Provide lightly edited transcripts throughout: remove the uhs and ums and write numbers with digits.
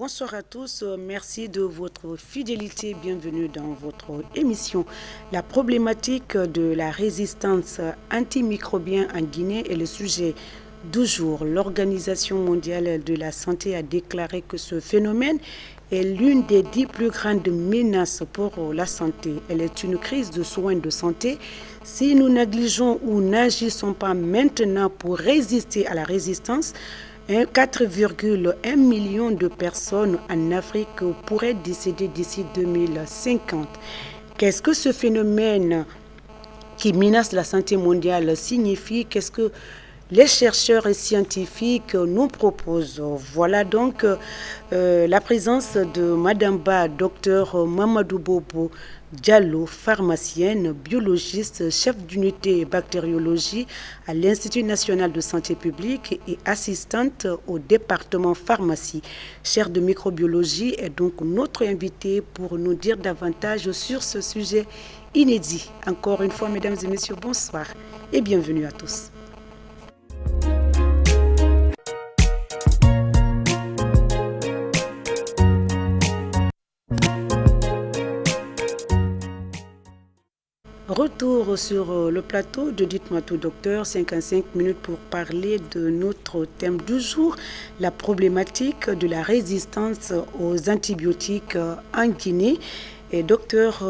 Bonsoir à tous, merci de votre fidélité, bienvenue dans votre émission. La problématique de la résistance antimicrobienne en Guinée est le sujet du jour. L'Organisation mondiale de la santé a déclaré que ce phénomène est l'une des 10 plus grandes menaces pour la santé. Elle est une crise de soins de santé. Si nous négligeons ou n'agissons pas maintenant pour résister à la résistance, 4,1 millions de personnes en Afrique pourraient décéder d'ici 2050. Qu'est-ce que ce phénomène qui menace la santé mondiale signifie? Qu'est-ce que les chercheurs et scientifiques nous proposent? Voilà donc la présence de Madame Ba, docteur Mamadou Bobo Diallo, pharmacienne, biologiste, chef d'unité bactériologie à l'Institut national de santé publique et assistante au département pharmacie. Chaire de microbiologie est donc notre invitée pour nous dire davantage sur ce sujet inédit. Encore une fois, mesdames et messieurs, bonsoir et bienvenue à tous. Retour sur le plateau de Dites-moi tout docteur, 55 minutes pour parler de notre thème du jour, la problématique de la résistance aux antibiotiques en Guinée. Et docteur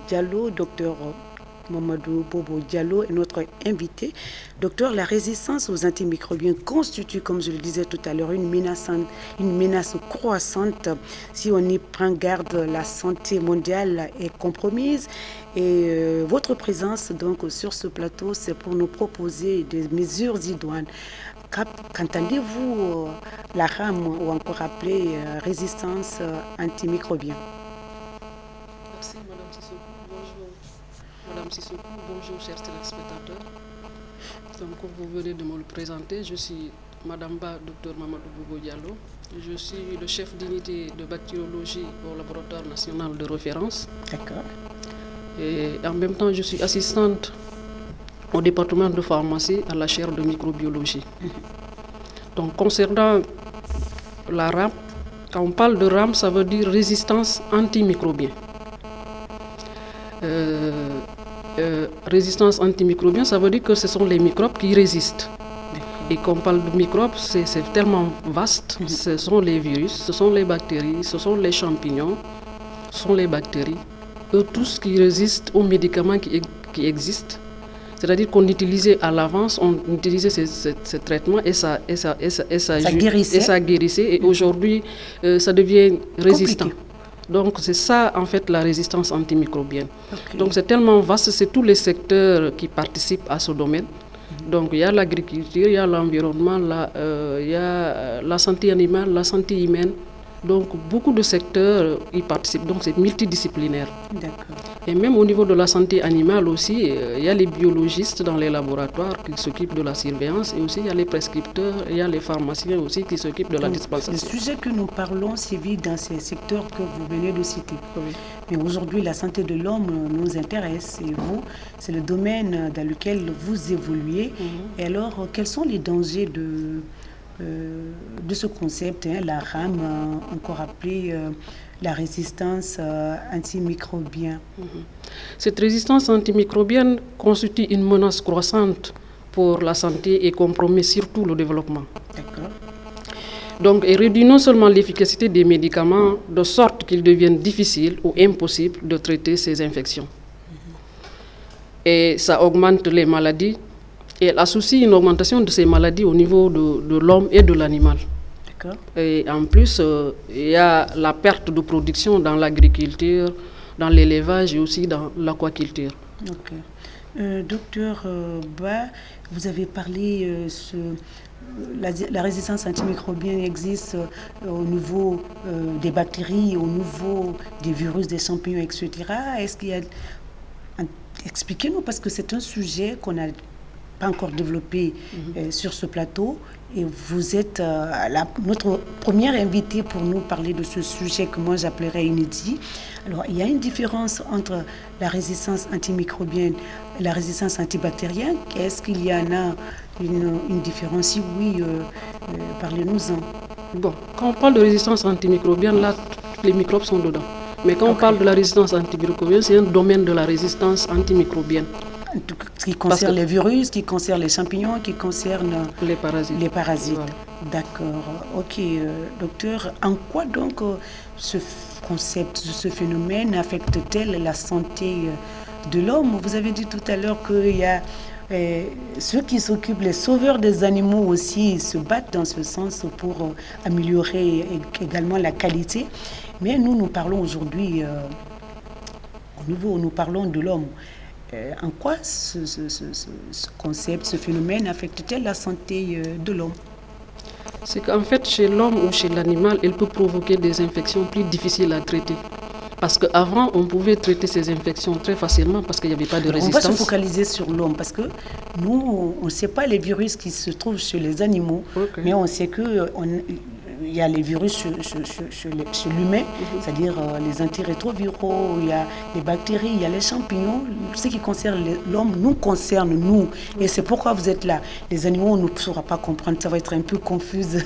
Diallo, docteur Mamadou Bobo Diallo est notre invité. Docteur, la résistance aux antimicrobiens constitue, comme je le disais tout à l'heure, une menace croissante. Si on y prend garde, la santé mondiale est compromise. Et votre présence donc sur ce plateau, c'est pour nous proposer des mesures idoines. Qu'entendez-vous la RAM, ou encore appelée résistance antimicrobienne? Merci Madame Sissoko. Bonjour Madame Sissoko, bonjour chers téléspectateurs. Donc, comme vous venez de me le présenter, je suis Madame Ba, docteur Mamadou Bobo Diallo. Je suis le chef d'unité de bactériologie au laboratoire national de référence. D'accord. Et en même temps, je suis assistante au département de pharmacie à la chaire de microbiologie. Donc, concernant la RAM, quand on parle de RAM, ça veut dire résistance antimicrobienne. Résistance antimicrobienne, ça veut dire que ce sont les microbes qui résistent. Et quand on parle de microbes, c'est tellement vaste. Ce sont les virus, ce sont les bactéries, ce sont les champignons, ce sont les bactéries. Eux tous qui résistent aux médicaments qui existent. C'est-à-dire qu'on utilisait à l'avance, on utilisait ces traitements et ça guérissait. Et aujourd'hui, ça devient résistant. Compliqué. Donc c'est ça en fait la résistance antimicrobienne. Okay. Donc c'est tellement vaste, c'est tous les secteurs qui participent à ce domaine. Donc il y a l'agriculture, il y a l'environnement, il y a la santé animale, la santé humaine. Donc beaucoup de secteurs y participent, donc c'est multidisciplinaire. D'accord. Et même au niveau de la santé animale aussi, il y a les biologistes dans les laboratoires qui s'occupent de la surveillance et aussi il y a les prescripteurs, il y a les pharmaciens aussi qui s'occupent de la dispensation. Le sujet que nous parlons sévit dans ces secteurs que vous venez de citer. Oui. Mais aujourd'hui, la santé de l'homme nous intéresse et vous, c'est le domaine dans lequel vous évoluez. Et alors, quels sont les dangers de ce concept, la RAM, encore appelée la résistance antimicrobienne? Cette résistance antimicrobienne constitue une menace croissante pour la santé et compromet surtout le développement. D'accord. Donc, elle réduit non seulement l'efficacité des médicaments, de sorte qu'il devienne difficile ou impossible de traiter ces infections. Et ça augmente les maladies. Et elle associe une augmentation de ces maladies au niveau de l'homme et de l'animal. D'accord. Et en plus, il y a la perte de production dans l'agriculture, dans l'élevage et aussi dans l'aquaculture. Ok. Docteur Ba, vous avez parlé, la résistance antimicrobienne existe au niveau des bactéries, au niveau des virus, des champignons, etc. Est-ce qu'il y a... Expliquez-nous, parce que c'est un sujet qu'on n'a pas encore développé sur ce plateau. Et vous êtes notre première invitée pour nous parler de ce sujet que moi j'appellerais inédit. Alors, il y a une différence entre la résistance antimicrobienne et la résistance antibactérienne. Est-ce qu'il y en a une différence? Si oui, parlez-nous-en. Bon, quand on parle de résistance antimicrobienne, là, tous les microbes sont dedans. Mais quand on parle de la résistance antimicrobienne, c'est un domaine de la résistance antimicrobienne. Qui concerne les virus, qui concerne les champignons, qui concerne les parasites. Voilà. D'accord. Ok, docteur. En quoi donc ce concept, ce phénomène affecte-t-il la santé de l'homme? Vous avez dit tout à l'heure qu'il y a ceux qui s'occupent, les sauveurs des animaux aussi, se battent dans ce sens pour améliorer également la qualité. Mais nous parlons aujourd'hui, nous parlons de l'homme. En quoi ce concept, ce phénomène affecte-t-il la santé de l'homme? C'est qu'en fait, chez l'homme ou chez l'animal, elle peut provoquer des infections plus difficiles à traiter. Parce qu'avant, on pouvait traiter ces infections très facilement parce qu'il n'y avait pas de résistance. On va se focaliser sur l'homme parce que nous, on ne sait pas les virus qui se trouvent chez les animaux, mais on sait qu'il y a les virus chez l'humain, c'est-à-dire les antirétroviraux, il y a les bactéries, il y a les champignons. Ce qui concerne l'homme nous concerne, nous. Et c'est pourquoi vous êtes là. Les animaux, on ne saura pas comprendre, ça va être un peu confuse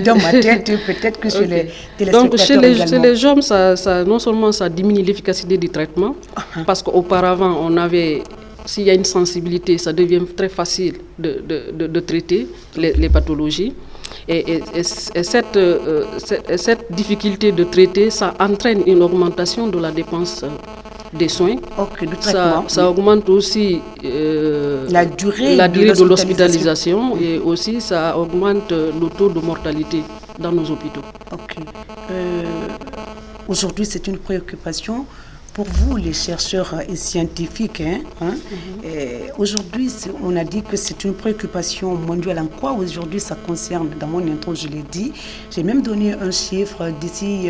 dans ma tête, peut-être que chez les téléspectateurs. Donc chez les hommes, ça, non seulement ça diminue l'efficacité du traitement, parce qu'auparavant, on avait... S'il y a une sensibilité, ça devient très facile de traiter les pathologies. Et cette difficulté de traiter, ça entraîne une augmentation de la dépense des soins. Du traitement. Ça augmente aussi la durée de l'hospitalisation et aussi ça augmente le taux de mortalité dans nos hôpitaux. Aujourd'hui, c'est une préoccupation pour vous, les chercheurs et scientifiques. Aujourd'hui, on a dit que c'est une préoccupation mondiale. En quoi aujourd'hui ça concerne? Dans mon intro, je l'ai dit. J'ai même donné un chiffre d'ici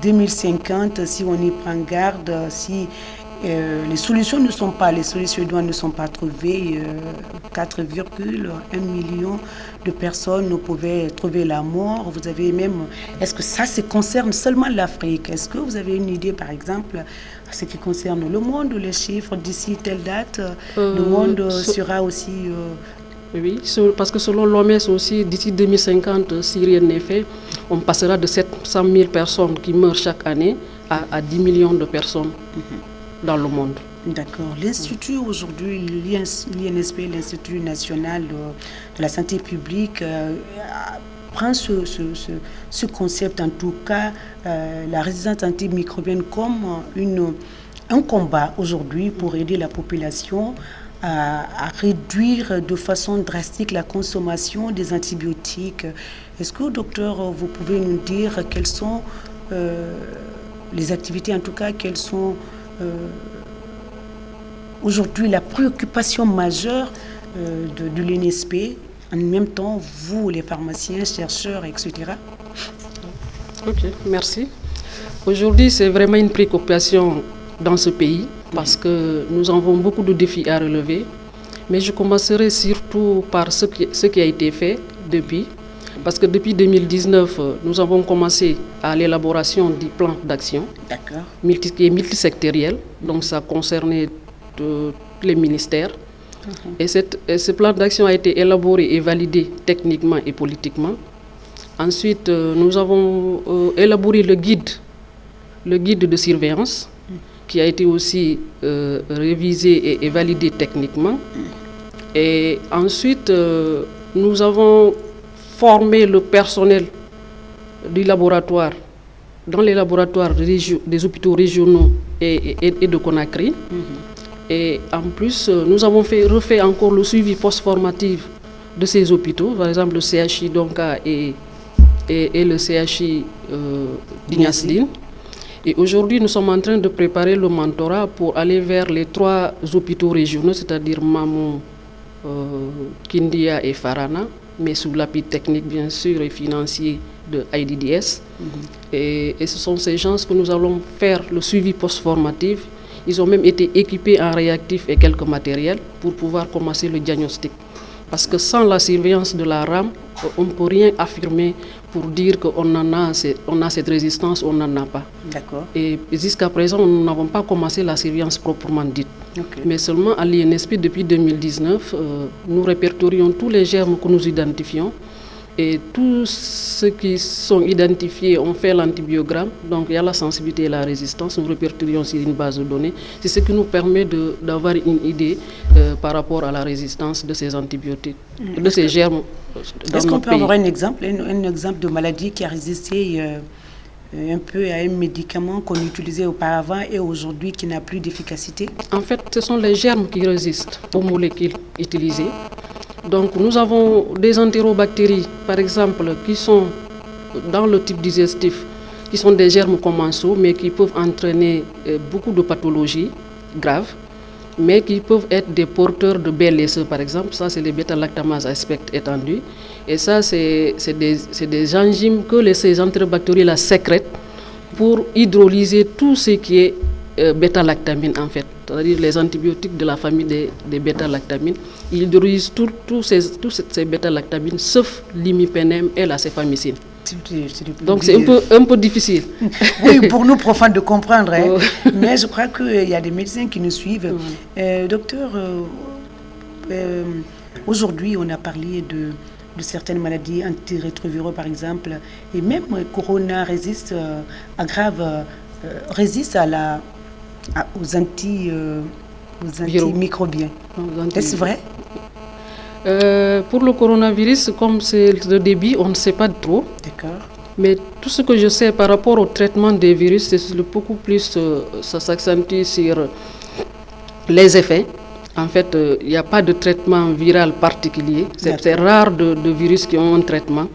2050, si on y prend garde, si les solutions ne sont pas trouvées, 4,1 million de personnes pouvaient trouver la mort. Vous avez même, est-ce que ça concerne seulement l'Afrique? Est-ce que vous avez une idée, par exemple, en ce qui concerne le monde, les chiffres d'ici telle date, le monde sera aussi... Oui, parce que selon l'OMS aussi, d'ici 2050, si rien n'est fait, on passera de 700 000 personnes qui meurent chaque année à 10 millions de personnes dans le monde. D'accord. L'Institut aujourd'hui, l'INSP, l'Institut national de la santé publique, prend ce concept, en tout cas, la résistance antimicrobienne, comme un combat aujourd'hui pour aider la population à réduire de façon drastique la consommation des antibiotiques. Est-ce que, docteur, vous pouvez nous dire quelles sont les activités, en tout cas, quelles sont aujourd'hui la préoccupation majeure de l'INSP, en même temps, vous, les pharmaciens, chercheurs, etc. Ok, merci. Aujourd'hui, c'est vraiment une préoccupation dans ce pays parce que nous avons beaucoup de défis à relever. Mais je commencerai surtout par ce qui a été fait depuis. Parce que depuis 2019, nous avons commencé à l'élaboration du plan d'action qui est multisectoriel. Donc ça concernait tous les ministères. Et ce plan d'action a été élaboré et validé techniquement et politiquement. Ensuite, nous avons élaboré le guide de surveillance qui a été aussi révisé et validé techniquement. Et ensuite, nous avons formé le personnel du laboratoire dans les laboratoires des hôpitaux régionaux et de Conakry. Et en plus, nous avons refait encore le suivi post-formatif de ces hôpitaux, par exemple le CHI Donka et le CHI d'Ignasline. Et aujourd'hui, nous sommes en train de préparer le mentorat pour aller vers les 3 hôpitaux régionaux, c'est-à-dire Mamou, Kindia et Farana, mais sous l'appui technique, bien sûr, et financier de IDDS. Et ce sont ces gens que nous allons faire le suivi post-formatif. Ils ont même été équipés en réactifs et quelques matériels pour pouvoir commencer le diagnostic. Parce que sans la surveillance de la rame, on ne peut rien affirmer pour dire qu'on a cette résistance ou on n'en a pas. D'accord. Et jusqu'à présent, nous n'avons pas commencé la surveillance proprement dite. Mais seulement à l'INSP, depuis 2019, nous répertorions tous les germes que nous identifions Et tous ceux qui sont identifiés ont fait l'antibiogramme. Donc il y a la sensibilité et la résistance. Nous répertorions sur une base de données. C'est ce qui nous permet d'avoir une idée par rapport à la résistance de ces antibiotiques, de ces germes. Est-ce qu'on peut avoir un exemple de maladie qui a résisté un peu à un médicament qu'on utilisait auparavant et aujourd'hui qui n'a plus d'efficacité? En fait, ce sont les germes qui résistent aux molécules utilisées. Donc nous avons des entérobactéries, par exemple, qui sont dans le type digestif, qui sont des germes commensaux, mais qui peuvent entraîner beaucoup de pathologies graves, mais qui peuvent être des porteurs de BLSE, par exemple. Ça, c'est les bêta-lactamases à spectre étendu. Et ça, c'est des enzymes que ces entérobactéries-là sécrètent pour hydrolyser tout ce qui est bêta-lactamine, en fait. C'est-à-dire les antibiotiques de la famille des bêta-lactamines. Ils hydrolysent tous ces bêta-lactamines, sauf l'imipénème et la céphamycine. Donc c'est un peu difficile. Oui, pour nous profanes de comprendre. Hein. Mais je crois qu'il y a des médecins qui nous suivent. Docteur, aujourd'hui on a parlé de certaines maladies antirétroviraux par exemple. Et même Corona résiste aux antimicrobiens. Est-ce vrai? Pour le coronavirus, comme c'est le début, on ne sait pas trop. D'accord. Mais tout ce que je sais par rapport au traitement des virus, c'est beaucoup plus, ça s'accentue sur les effets. En fait, il n'y a pas de traitement viral particulier. C'est rare de virus qui ont un traitement.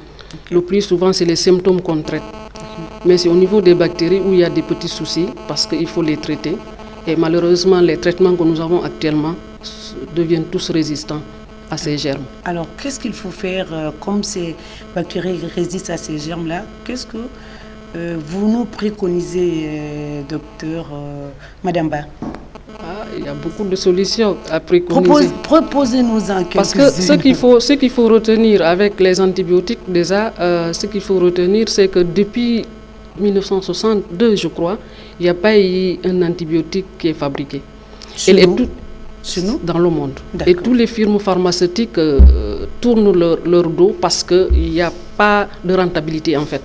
Okay. Le plus souvent, c'est les symptômes qu'on traite. Mais c'est au niveau des bactéries où il y a des petits soucis parce qu'il faut les traiter. Et malheureusement, les traitements que nous avons actuellement deviennent tous résistants à ces germes. Alors, qu'est-ce qu'il faut faire comme ces bactéries résistent à ces germes-là? Qu'est-ce que vous nous préconisez, docteur Madame Ba? Il y a beaucoup de solutions à préconiser. Proposez-nous-en quelques-unes. Parce que ce qu'il faut retenir avec les antibiotiques, déjà, ce qu'il faut retenir, c'est que depuis 1962, je crois, il n'y a pas eu un antibiotique qui est fabriqué. Chez nous? Dans le monde. Et toutes les firmes pharmaceutiques tournent leur dos parce qu'il n'y a pas de rentabilité en fait.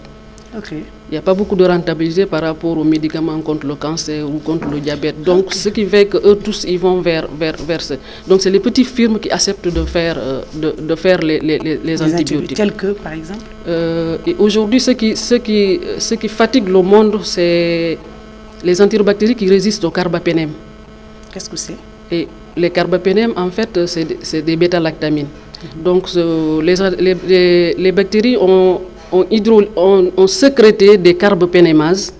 Okay. Il n'y a pas beaucoup de rentabilité par rapport aux médicaments contre le cancer ou contre le diabète. Donc, ce qui fait qu'eux tous, ils vont vers ça. Donc, c'est les petites firmes qui acceptent de faire les antibiotiques. Tels que, par exemple et aujourd'hui, ce qui fatigue le monde, c'est les entérobactéries qui résistent au carbapénème. Qu'est-ce que c'est? Et les carbapénèmes, en fait, c'est des bêta-lactamines. Donc, les bactéries ont sécrété des carbapénémases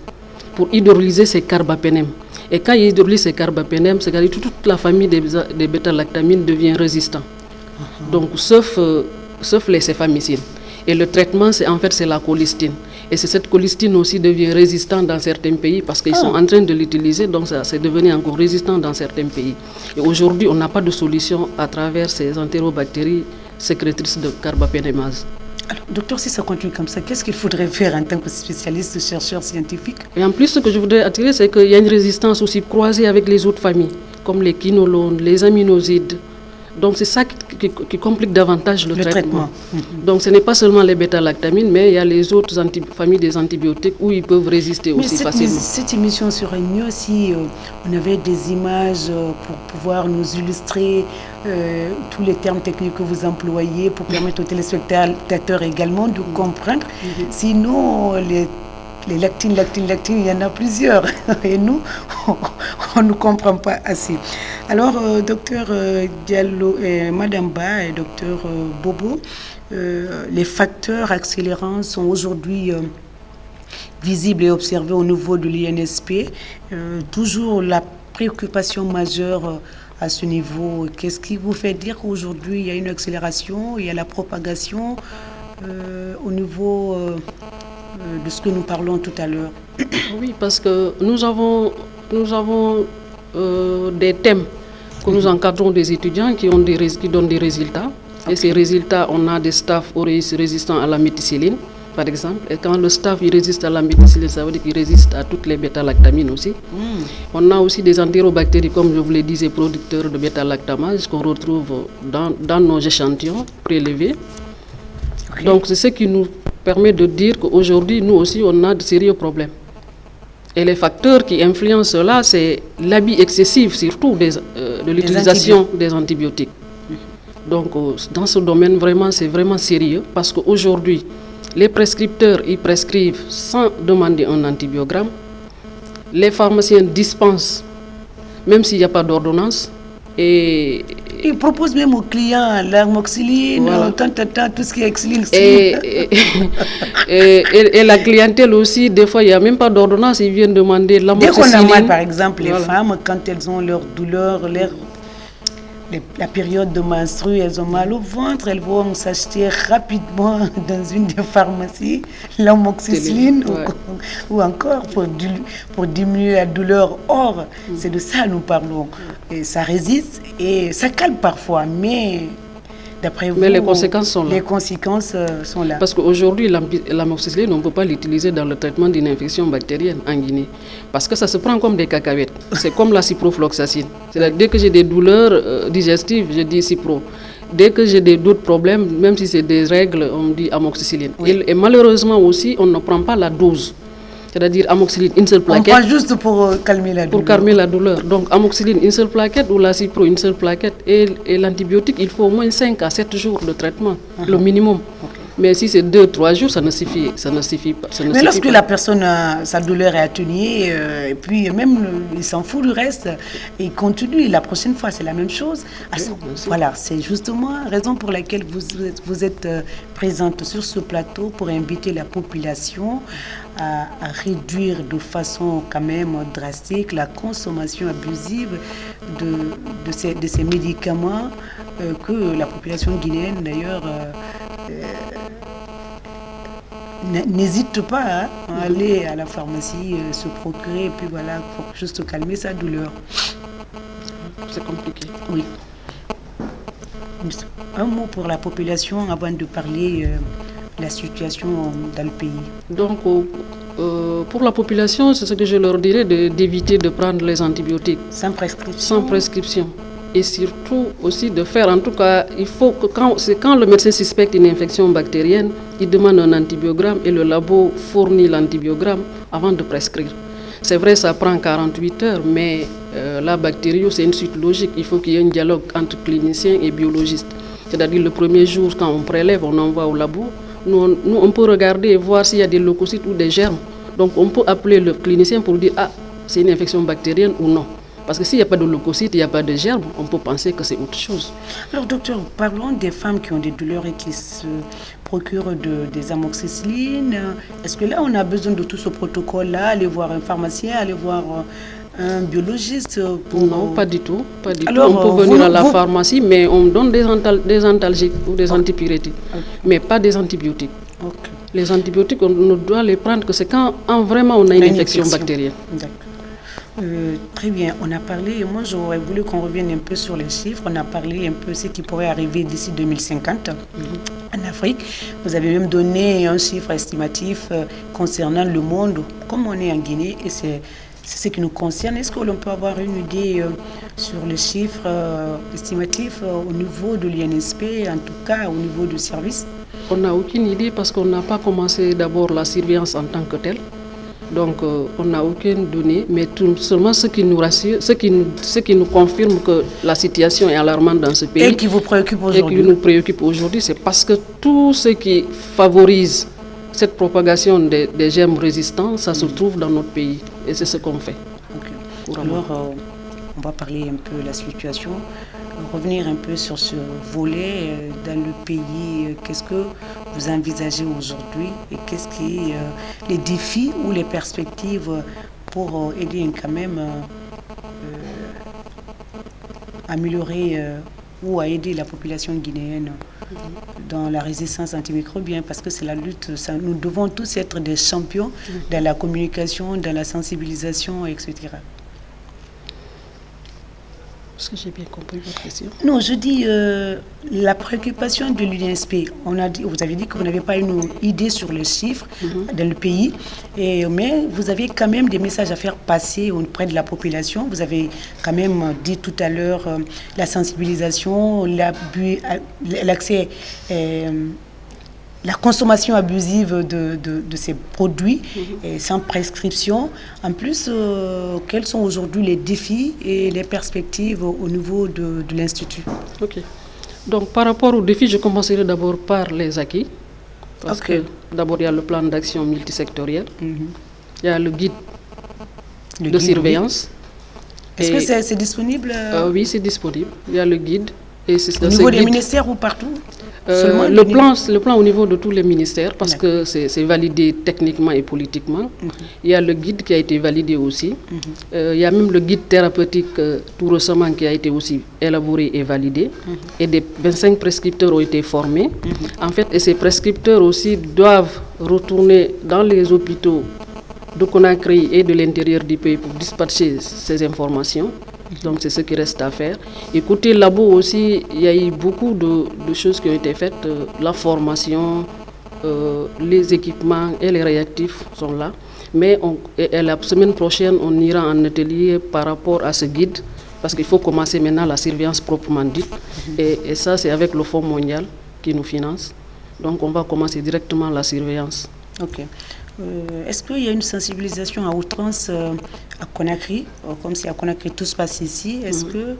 pour hydrolyser ces carbapénèmes. Et quand ils hydrolysent ces carbapénèmes, c'est-à-dire toute la famille des bêta-lactamines devient résistante. Donc, sauf les céphamycines. Et le traitement, c'est la colistine. Et cette colistine aussi devient résistante dans certains pays parce qu'ils sont en train de l'utiliser, donc ça c'est devenu encore résistant dans certains pays. Et aujourd'hui, on n'a pas de solution à travers ces entérobactéries sécrétrices de carbapénémase. Alors, docteur, si ça continue comme ça, qu'est-ce qu'il faudrait faire en tant que spécialiste, chercheur scientifique? Et en plus, ce que je voudrais attirer, c'est qu'il y a une résistance aussi croisée avec les autres familles, comme les quinolones, les aminosides. Donc c'est ça qui complique davantage le traitement. Donc ce n'est pas seulement les bêta-lactamines, mais il y a les autres familles des antibiotiques où ils peuvent résister aussi facilement. Cette émission serait mieux si on avait des images pour pouvoir nous illustrer tous les termes techniques que vous employez pour permettre aux téléspectateurs également de comprendre. Sinon, les lactines, il y en a plusieurs. Et nous, on ne comprend pas assez. Alors, docteur Diallo, Madame Ba et docteur Bobo, les facteurs accélérants sont aujourd'hui visibles et observés au niveau de l'INSP. Toujours la préoccupation majeure à ce niveau. Qu'est-ce qui vous fait dire qu'aujourd'hui, il y a une accélération, il y a la propagation au niveau de ce que nous parlons tout à l'heure? Oui, parce que nous avons des thèmes que nous encadrons des étudiants qui donnent des résultats. Okay. Et ces résultats, on a des staffs résistants à la méticilline, par exemple. Et quand le staff il résiste à la méticilline, ça veut dire qu'il résiste à toutes les bêta-lactamines aussi. On a aussi des entérobactéries, comme je vous le disais, producteurs de bêta-lactamase qu'on retrouve dans nos échantillons prélevés. Okay. Donc c'est ce qui nous permet de dire qu'aujourd'hui, nous aussi, on a de sérieux problèmes. Et les facteurs qui influencent cela, c'est l'abus excessif, surtout de l'utilisation des antibiotiques. Donc, dans ce domaine, vraiment, c'est vraiment sérieux parce qu'aujourd'hui, les prescripteurs, ils prescrivent sans demander un antibiogramme. Les pharmaciens dispensent, même s'il n'y a pas d'ordonnance. Et ils proposent même aux clients l'amoxicilline, voilà. Tout ce qui est Xyline. Et la clientèle aussi, des fois, il n'y a même pas d'ordonnance, ils viennent demander l'amoxicilline. Dès qu'on a mal, par exemple, les femmes, quand elles ont leur douleur, la période de menstru, elles ont mal au ventre, elles vont s'acheter rapidement dans une des pharmacies l'amoxicilline ou encore pour diminuer la douleur. Or, c'est de ça que nous parlons. Et ça résiste et ça calme parfois, mais d'après vous... Mais les conséquences sont là. Les conséquences sont là. Parce qu'aujourd'hui, l'amoxicilline, on ne peut pas l'utiliser dans le traitement d'une infection bactérienne en Guinée. Parce que ça se prend comme des cacahuètes. C'est comme la ciprofloxacine. C'est-à-dire, dès que j'ai des douleurs digestives, je dis cipro. Dès que j'ai d'autres problèmes, même si c'est des règles, on dit amoxicilline. Oui. Et malheureusement aussi, on ne prend pas la dose. C'est-à-dire amoxicilline, une seule plaquette. On prend juste pour calmer la douleur. Pour calmer la douleur. Donc amoxicilline, une seule plaquette ou la cipro, une seule plaquette. Et l'antibiotique, il faut au moins 5 à 7 jours de traitement, le minimum. Okay. Mais si c'est 2-3 jours, ça ne suffit pas. Mais lorsque la personne, sa douleur est atténuée, et puis même il s'en fout du reste, et il continue, la prochaine fois c'est la même chose. Voilà, c'est justement la raison pour laquelle vous êtes présente sur ce plateau pour inviter la population à réduire de façon quand même drastique la consommation abusive de ces médicaments que la population guinéenne d'ailleurs n'hésite pas à aller à la pharmacie, se procurer et puis voilà, pour juste calmer sa douleur. C'est compliqué. Oui. Un mot pour la population avant de parler la situation dans le pays. Donc, pour la population, c'est ce que je leur dirais, d'éviter de prendre les antibiotiques. Sans prescription. Sans prescription. Et surtout aussi de faire, en tout cas, il faut que quand le médecin suspecte une infection bactérienne, il demande un antibiogramme et le labo fournit l'antibiogramme avant de prescrire. C'est vrai, ça prend 48 heures, mais la bactérie, c'est une suite logique. Il faut qu'il y ait un dialogue entre cliniciens et biologistes. C'est-à-dire le premier jour, quand on prélève, on envoie au labo. Nous, on peut regarder et voir s'il y a des leucocytes ou des germes. Donc, on peut appeler le clinicien pour dire « Ah, c'est une infection bactérienne ou non ». Parce que s'il n'y a pas de leucocytes, il n'y a pas de germes, on peut penser que c'est autre chose. Alors, docteur, parlons des femmes qui ont des douleurs et qui se procurent des amoxicillines. Est-ce que là, on a besoin de tout ce protocole-là, aller voir un pharmacien, aller voir un biologiste Non, pas du tout. Pas du tout. On peut venir à la pharmacie, mais on donne des antalgiques ou des antipyrétiques, mais pas des antibiotiques. Okay. Les antibiotiques, on ne doit les prendre que c'est quand vraiment on a une infection bactérienne. D'accord. Très bien, on a parlé, moi j'aurais voulu qu'on revienne un peu sur les chiffres, on a parlé un peu de ce qui pourrait arriver d'ici 2050 en Afrique. Vous avez même donné un chiffre estimatif concernant le monde, comme on est en Guinée, et c'est ce qui nous concerne. Est-ce que l'on peut avoir une idée sur les chiffres estimatifs au niveau de l'INSP, en tout cas au niveau du service? On n'a aucune idée parce qu'on n'a pas commencé d'abord la surveillance en tant que telle. Donc, on n'a aucune donnée, mais seulement ce qui nous rassure, ce qui nous confirme que la situation est alarmante dans ce pays. Et qui vous préoccupe aujourd'hui. Et qui nous préoccupe aujourd'hui, c'est parce que tout ce qui favorise cette propagation des germes résistants, ça se trouve dans notre pays. Et c'est ce qu'on fait. Okay. Alors, on va parler un peu de la situation, revenir un peu sur ce volet dans le pays. Qu'est-ce que vous envisagez aujourd'hui et qu'est-ce qui est les défis ou les perspectives pour aider quand même à améliorer ou à aider la population guinéenne dans la résistance antimicrobienne, parce que c'est la lutte, nous devons tous être des champions dans la communication, dans la sensibilisation, etc. Est-ce que j'ai bien compris votre question? Non, je dis la préoccupation de l'UNSP. Vous avez dit que vous n'avez pas une idée sur les chiffres dans le pays, mais vous avez quand même des messages à faire passer auprès de la population. Vous avez quand même dit tout à l'heure la sensibilisation, l'accès la consommation abusive de ces produits et sans prescription. En plus, quels sont aujourd'hui les défis et les perspectives au niveau de l'Institut? Ok. Donc, par rapport aux défis, je commencerai d'abord par les acquis. Parce que d'abord, il y a le plan d'action multisectoriel. Il y a le guide de surveillance. Oui. Est-ce que c'est disponible? Oui, c'est disponible. Il y a le guide. Et au niveau des ministères ou partout? Le plan au niveau de tous les ministères, parce que c'est validé techniquement et politiquement. Il y a le guide qui a été validé aussi. Il y a même le guide thérapeutique tout récemment qui a été aussi élaboré et validé. Et des 25 prescripteurs ont été formés. En fait, et ces prescripteurs aussi doivent retourner dans les hôpitaux de Conakry et de l'intérieur du pays pour dispatcher ces informations. Donc c'est ce qui reste à faire. Et côté labo aussi, il y a eu beaucoup de choses qui ont été faites. La formation, les équipements et les réactifs sont là. Mais la semaine prochaine, on ira en atelier par rapport à ce guide, parce qu'il faut commencer maintenant la surveillance proprement dite. Et ça, c'est avec le Fonds mondial qui nous finance. Donc on va commencer directement la surveillance. Ok. Est-ce qu'il y a une sensibilisation à outrance à Conakry, comme si à Conakry tout se passe ici? Est-ce que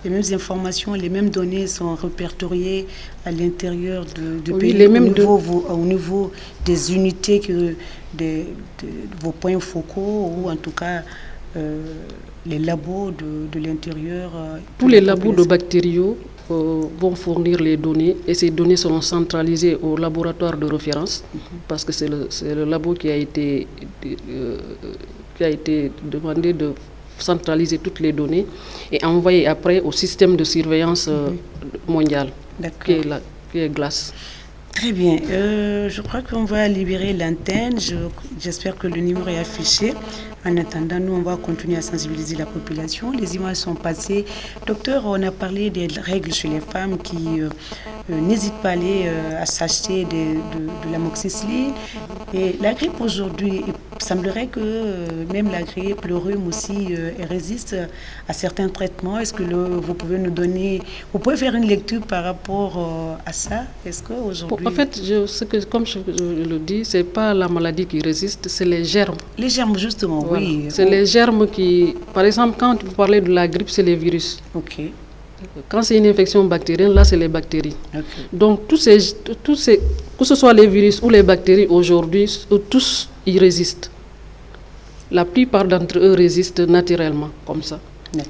les mêmes informations, les mêmes données sont répertoriées à l'intérieur du pays, au niveau des unités, de vos points focaux, ou en tout cas les labos de l'intérieur? Tous les labos de bactériaux vont fournir les données, et ces données seront centralisées au laboratoire de référence, parce que c'est le labo qui a été demandé de centraliser toutes les données et envoyer après au système de surveillance mondial qui est GLAS. Très bien. Je crois qu'on va libérer l'antenne. J'espère que le numéro est affiché. En attendant, nous, on va continuer à sensibiliser la population. Les images sont passées. Docteur, on a parlé des règles chez les femmes qui n'hésitent pas à s'acheter de l'amoxicilline. Et la grippe aujourd'hui, il semblerait que même la grippe, le rhume aussi, résiste à certains traitements. Est-ce que vous pouvez faire une lecture par rapport à ça? Est-ce qu'aujourd'hui... En fait, comme je le dis, ce n'est pas la maladie qui résiste, c'est les germes. Les germes, justement, voilà. Oui. C'est les germes qui... Par exemple, quand vous parlez de la grippe, c'est les virus. Ok. Quand c'est une infection bactérienne, là, c'est les bactéries. Okay. Donc, que ce soit les virus ou les bactéries, aujourd'hui, tous y résistent. La plupart d'entre eux résistent naturellement, comme ça.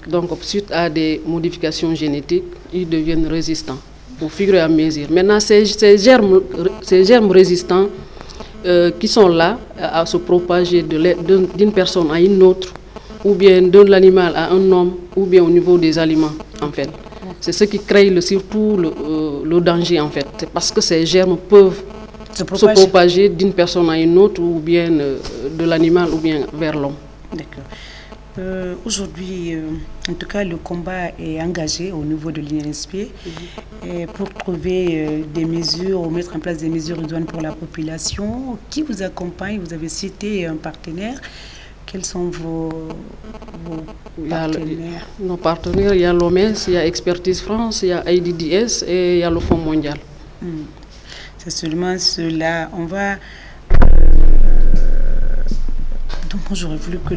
Donc, suite à des modifications génétiques, ils deviennent résistants au fur et à mesure. Maintenant, ces germes résistants qui sont là à se propager d'une personne à une autre, ou bien de l'animal à un homme, ou bien au niveau des aliments, en fait. C'est ce qui crée surtout le danger, en fait. C'est parce que ces germes peuvent se propager d'une personne à une autre, ou bien de l'animal, ou bien vers l'homme. D'accord. Aujourd'hui, en tout cas, le combat est engagé au niveau de l'INSP pour trouver des mesures, ou mettre en place des mesures idoines pour la population. Qui vous accompagne? Vous avez cité un partenaire. Quels sont vos partenaires? Nos partenaires, il y a l'OMS, il y a Expertise France, il y a AIDS et il y a le Fonds mondial. C'est seulement cela. On va... Donc, moi, j'aurais voulu que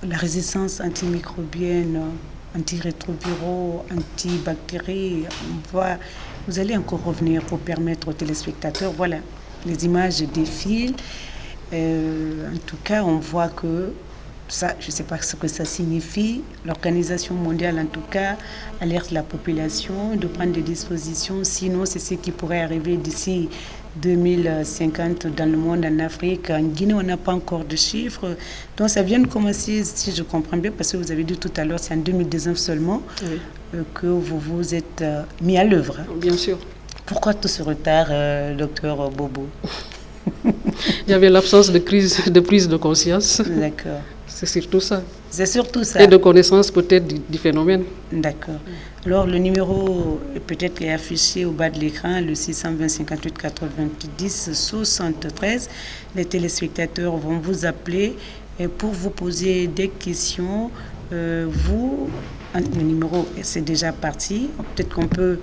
la résistance antimicrobienne, antirétroviraux, antibactéries, vous allez encore revenir pour permettre aux téléspectateurs. Voilà, les images défilent. En tout cas, on voit que ça, je ne sais pas ce que ça signifie. L'Organisation mondiale, en tout cas, alerte la population de prendre des dispositions. Sinon, c'est ce qui pourrait arriver d'ici 2050 dans le monde, en Afrique. En Guinée, on n'a pas encore de chiffres. Donc, ça vient de commencer, si je comprends bien, parce que vous avez dit tout à l'heure, c'est en 2019 seulement que vous vous êtes mis à l'œuvre. Bien sûr. Pourquoi tout ce retard, docteur Bobo? Il y avait l'absence de prise de conscience. D'accord. C'est surtout ça. C'est surtout ça. Et de connaissance peut-être du phénomène. D'accord. Alors le numéro peut-être est affiché au bas de l'écran, le 620 58 90 73. Les téléspectateurs vont vous appeler pour vous poser des questions. Le numéro c'est déjà parti. Peut-être qu'on peut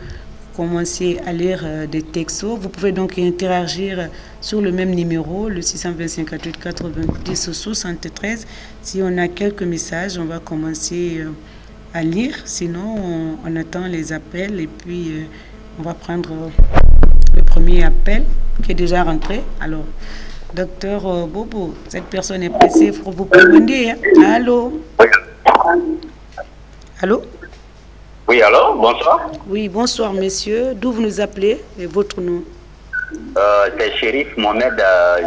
commencer à lire des textos. Vous pouvez donc interagir sur le même numéro, le 625 58 90 73. Si on a quelques messages, on va commencer à lire. Sinon, on attend les appels et puis on va prendre le premier appel qui est déjà rentré. Alors, docteur Bobo, cette personne est pressée, il faut vous commander. Hein? Allô? Allô? Oui, allô, bonsoir. Oui, bonsoir, monsieur. D'où vous nous appelez et votre nom? C'est Chérif Mohamed,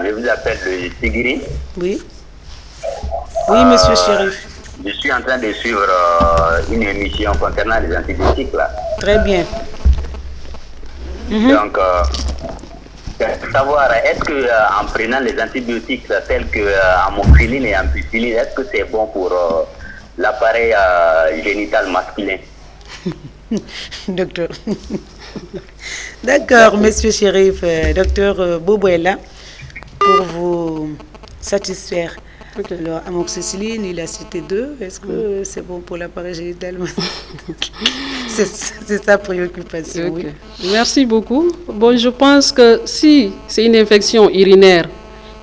je vous appelle de Tigiri. Oui. Oui, monsieur Chérif. Je suis en train de suivre une émission concernant les antibiotiques, là. Très bien. Donc, savoir, est-ce que en prenant les antibiotiques tels que amoxicilline et ampicilline, est-ce que c'est bon pour l'appareil génital masculin? Docteur. D'accord, monsieur Chérif. Docteur Bobo est là pour vous satisfaire. Okay. Alors, amoxicilline, il a cité 2. Est-ce que c'est bon pour l'appareil génital? C'est sa préoccupation. Okay. Oui. Merci beaucoup. Bon, je pense que si c'est une infection urinaire,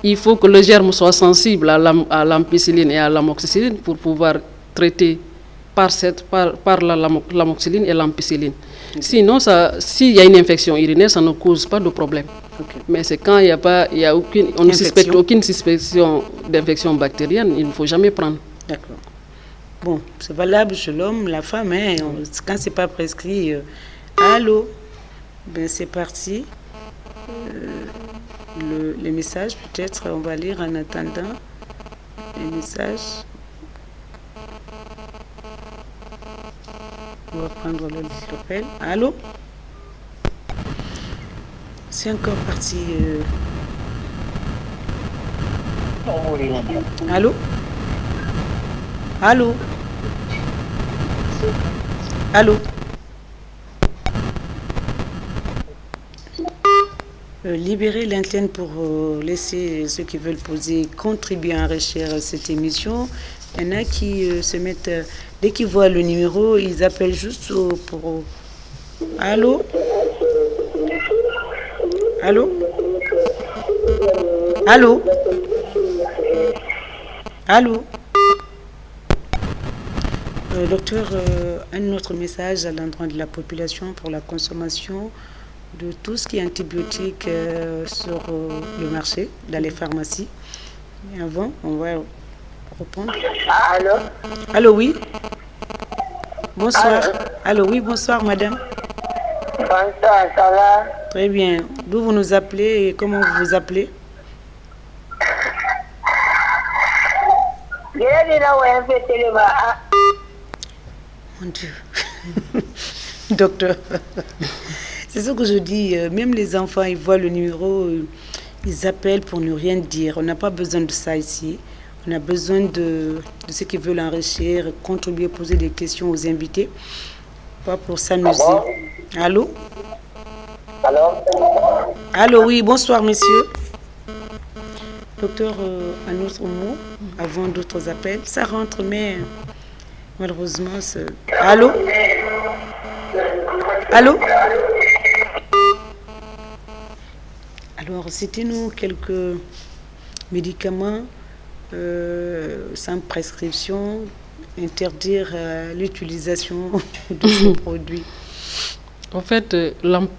il faut que le germe soit sensible à l'ampicilline et à l'amoxicilline pour pouvoir traiter par l'amoxicilline et l'ampicilline. Okay. Sinon, s'il y a une infection urinaire, ça ne cause pas de problème. Okay. Mais c'est quand on ne suspecte aucune suspicion d'infection bactérienne, il ne faut jamais prendre. D'accord. Bon, c'est valable chez l'homme, la femme, hein, quand ce n'est pas prescrit. Allô? Ben, c'est parti. Les messages, peut-être, on va lire en attendant. Les messages. On va prendre l'appel. Allô? C'est encore parti. Allô? Allô? Allô? Libérer l'antenne pour laisser ceux qui veulent contribuer à enrichir cette émission. Il y en a qui se mettent, dès qu'ils voient le numéro, ils appellent juste pour... Allô? Allô? Allô? Allô? Docteur, un autre message à l'endroit de la population pour la consommation de tout ce qui est antibiotique sur le marché, dans les pharmacies. Mais avant, on va répondre. Allô? Allô, oui? Bonsoir. Allô, oui, bonsoir, madame. Bonsoir, ça va? Très bien. D'où vous nous appelez et comment vous vous appelez? Mon Dieu. Docteur. C'est ce que je dis. Même les enfants, ils voient le numéro, ils appellent pour ne rien dire. On n'a pas besoin de ça ici. On a besoin de ceux qui veulent enrichir, contribuer, poser des questions aux invités. Pas pour s'amuser. Allô? Allô? Allô, oui, bonsoir, monsieur. Docteur, un autre mot avant d'autres appels. Ça rentre, mais malheureusement, c'est... Allô? Allô? Alors, citez-nous quelques médicaments sans prescription, interdire l'utilisation de ces produits. En fait,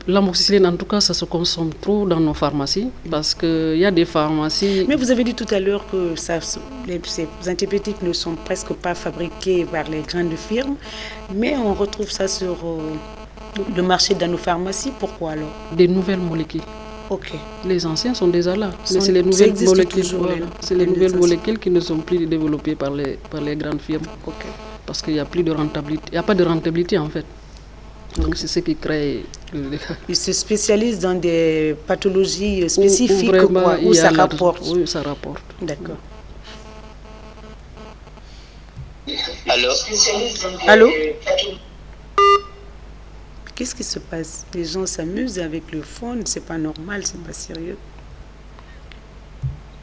l'amoxicilline, en tout cas, ça se consomme trop dans nos pharmacies parce qu'il y a des pharmacies... Mais vous avez dit tout à l'heure que ces antibiotiques ne sont presque pas fabriqués par les grandes firmes, mais on retrouve ça sur le marché dans nos pharmacies. Pourquoi alors? Des nouvelles molécules. Ok. Les anciens sont déjà là, mais c'est les nouvelles molécules. Voilà. C'est les nouvelles molécules qui ne sont plus développées par les grandes firmes. Ok. Parce qu'il n'y a plus de rentabilité. Il n'y a pas de rentabilité en fait. Donc c'est ce qui crée... Ils se spécialisent dans des pathologies spécifiques où ça rapporte. Oui, ça rapporte. D'accord. Allô? Allô? Qu'est-ce qui se passe? Les gens s'amusent avec le phone, c'est pas normal, c'est pas sérieux.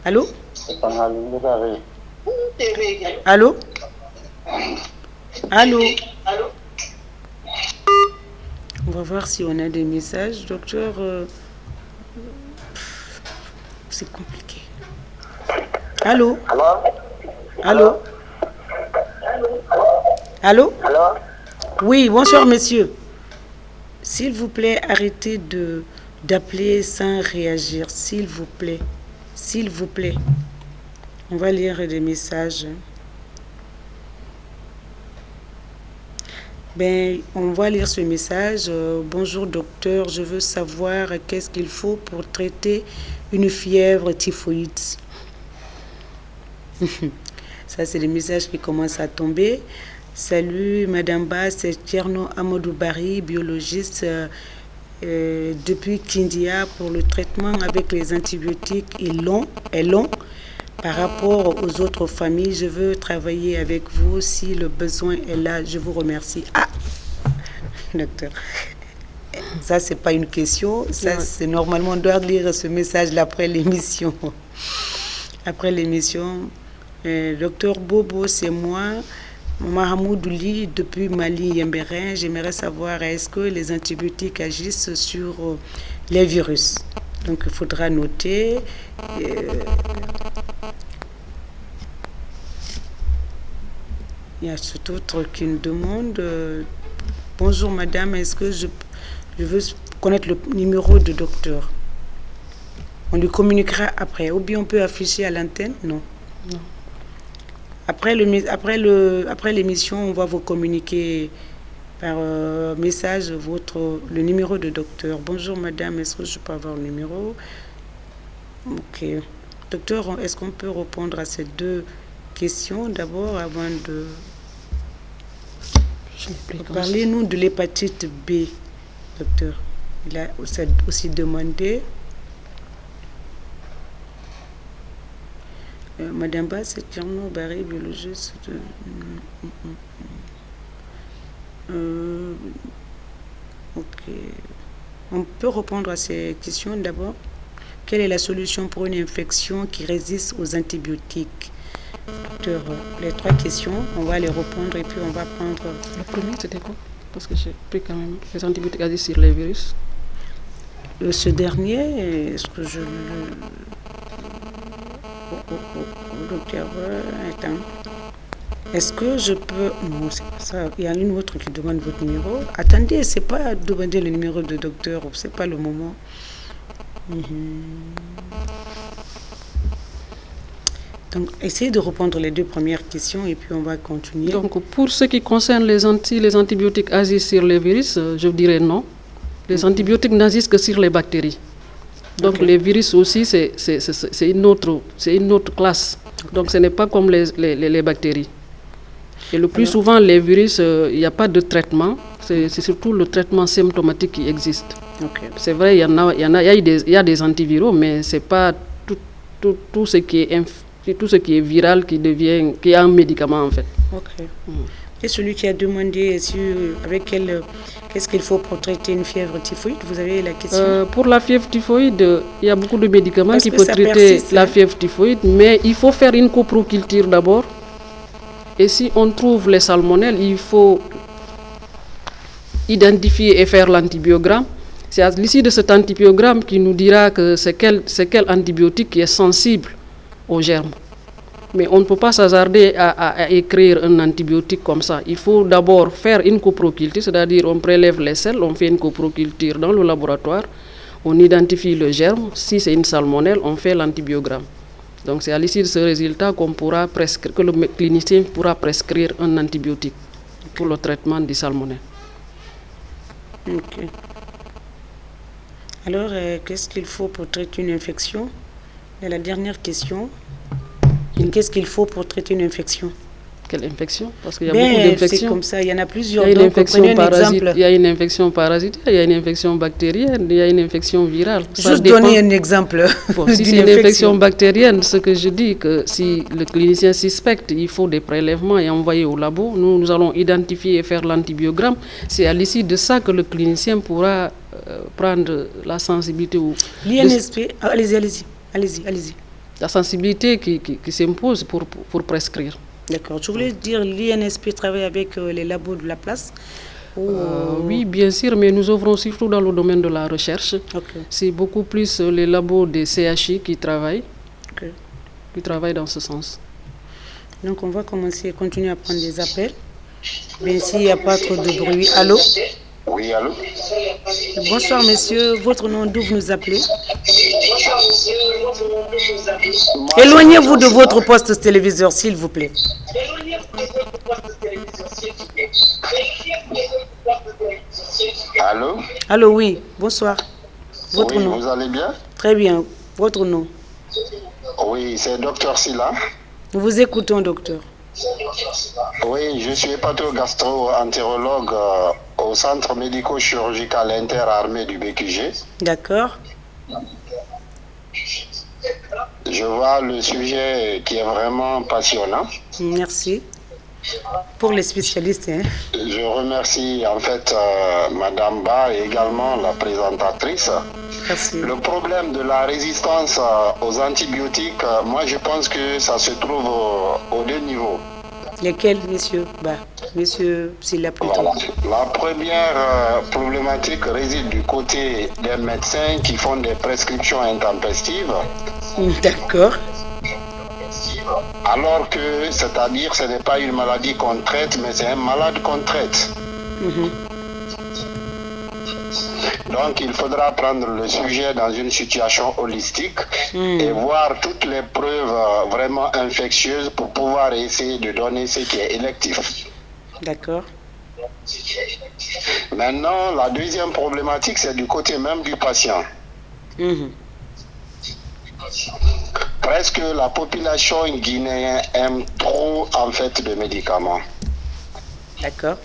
Allô? Allô? Allô? On va voir si on a des messages. Docteur, c'est compliqué. Allô? Allô? Allô? Alors, Oui, bonsoir, messieurs. S'il vous plaît, arrêtez d'appeler sans réagir. S'il vous plaît. S'il vous plaît. On va lire des messages. On va lire ce message. Bonjour docteur, je veux savoir qu'est-ce qu'il faut pour traiter une fièvre typhoïde. Ça, c'est le message qui commence à tomber. Salut Madame Ba, c'est Tcherno Amadou Bari, biologiste depuis Kindia pour le traitement avec les antibiotiques est long. Par rapport aux autres familles, je veux travailler avec vous si le besoin est là. Je vous remercie. Ah, docteur, ça c'est pas une question. Ça c'est normalement on doit lire ce message là après l'émission. Après l'émission, docteur Bobo, c'est moi, Mahamoudouli depuis Mali Yembérin. J'aimerais savoir est-ce que les antibiotiques agissent sur les virus. Donc il faudra noter. Il y a cet autre qui me demande bonjour madame, est-ce que je veux connaître le numéro de docteur? On lui communiquera après. Ou bien on peut afficher à l'antenne? Non. Après l'émission, on va vous communiquer par message le numéro de docteur. Bonjour madame, est-ce que je peux avoir le numéro? Ok. Docteur, est-ce qu'on peut répondre à ces deux questions d'abord avant de parlez-nous de l'hépatite B, docteur. Il a aussi demandé. Madame Ba, c'est Tcherno Barry, biologiste. Ok. On peut répondre à ces questions d'abord. Quelle est la solution pour une infection qui résiste aux antibiotiques? Docteur, les trois questions, on va les répondre et puis on va prendre... Le premier, c'était quoi? Parce que j'ai pris quand même les antibiotiques agissent sur les virus. Ce dernier, est-ce que je le... docteur, attends. Est-ce que je peux... Non, c'est pas ça. Il y a une autre qui demande votre numéro. Attendez, c'est pas demander le numéro de docteur, c'est pas le moment. Donc, essayez de répondre les deux premières questions et puis on va continuer. Donc, pour ce qui concerne les antibiotiques agissent sur les virus, je dirais non. Les antibiotiques n'agissent que sur les bactéries. Donc, les virus aussi, c'est une autre classe. Donc, ce n'est pas comme les bactéries. Et le plus souvent, les virus, il n'y a pas de traitement. C'est surtout le traitement symptomatique qui existe. C'est vrai, il y a des antiviraux, mais ce n'est pas tout ce qui est viral qui est un médicament en fait. Et celui qui a demandé qu'est-ce qu'il faut pour traiter une fièvre typhoïde, vous avez la question? Pour la fièvre typhoïde, il y a beaucoup de médicaments qui peuvent traiter la fièvre typhoïde, mais il faut faire une coproculture d'abord. Et si on trouve les salmonelles, il faut identifier et faire l'antibiogramme. C'est à l'issue de cet antibiogramme qui nous dira que c'est quel antibiotique qui est sensible aux germes. Mais on ne peut pas s'hasarder à écrire un antibiotique comme ça. Il faut d'abord faire une coproculture, c'est-à-dire on prélève les selles, on fait une coproculture dans le laboratoire, on identifie le germe. Si c'est une salmonelle, on fait l'antibiogramme. Donc c'est à l'issue de ce résultat que le clinicien pourra prescrire un antibiotique pour le traitement du salmonelle. Alors, qu'est-ce qu'il faut pour traiter une infection? Et la dernière question. Qu'est-ce qu'il faut pour traiter une infection? Quelle infection? Parce qu'il y a beaucoup d'infections. C'est comme ça, il y en a plusieurs. Il y a une infection parasitaire, il y a une infection parasitaire, il y a une infection bactérienne, il y a une infection virale. Juste donner un exemple. Si c'est une infection bactérienne, ce que je dis, que si le clinicien suspecte, il faut des prélèvements et envoyer au labo. Nous allons identifier et faire l'antibiogramme. C'est à l'issue de ça que le clinicien pourra prendre la sensibilité. L'INSP, allez-y. La sensibilité qui s'impose pour prescrire. D'accord. Je voulais dire l'INSP travaille avec les labos de la place Oui, bien sûr, mais nous œuvrons surtout dans le domaine de la recherche. C'est beaucoup plus les labos des CHI qui travaillent dans ce sens. Donc on va commencer à continuer à prendre des appels. Mais s'il n'y a pas trop de bruit. Allô? Oui, allô? Bonsoir monsieur, votre nom, d'où vous nous appelez? Éloignez-vous de votre poste téléviseur, s'il vous plaît. Allô? Allô, oui, bonsoir. Votre nom? Vous allez bien? Très bien, votre nom? Oui, c'est Dr Silla. Nous vous écoutons, docteur. Oui, je suis hépatogastro-entérologue au centre médico-chirurgical interarmé du BQG. D'accord. Je vois le sujet qui est vraiment passionnant. Merci. Pour les spécialistes. Je remercie en fait Madame Ba et également la présentatrice. Merci. Le problème de la résistance aux antibiotiques, moi je pense que ça se trouve aux deux niveaux. Lesquels, monsieur? Monsieur Silla plutôt. Voilà. La première problématique réside du côté des médecins qui font des prescriptions intempestives. D'accord. Alors que, c'est-à-dire, ce n'est pas une maladie qu'on traite, mais c'est un malade qu'on traite. Donc, il faudra prendre le sujet dans une situation holistique et voir toutes les preuves vraiment infectieuses pour pouvoir essayer de donner ce qui est électif. D'accord. Maintenant, la deuxième problématique, c'est du côté même du patient. Presque la population guinéenne aime trop en fait de médicaments. D'accord.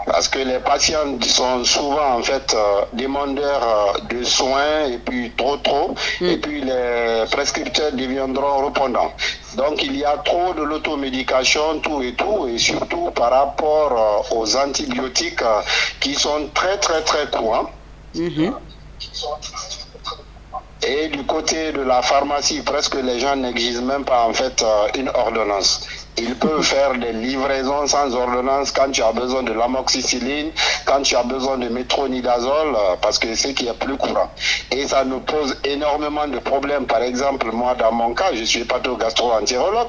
Parce que les patients sont souvent en fait demandeurs de soins et puis trop, et puis les prescripteurs deviendront répondants. Donc il y a trop de l'automédication, tout, et surtout par rapport aux antibiotiques qui sont très courants. Et du côté de la pharmacie, presque les gens n'exigent même pas en fait une ordonnance. Ils peuvent faire des livraisons sans ordonnance quand tu as besoin de l'amoxicilline, quand tu as besoin de métronidazole, parce que c'est ce qui est plus courant. Et ça nous pose énormément de problèmes. Par exemple, moi, dans mon cas, je suis hépatogastro-entérologue.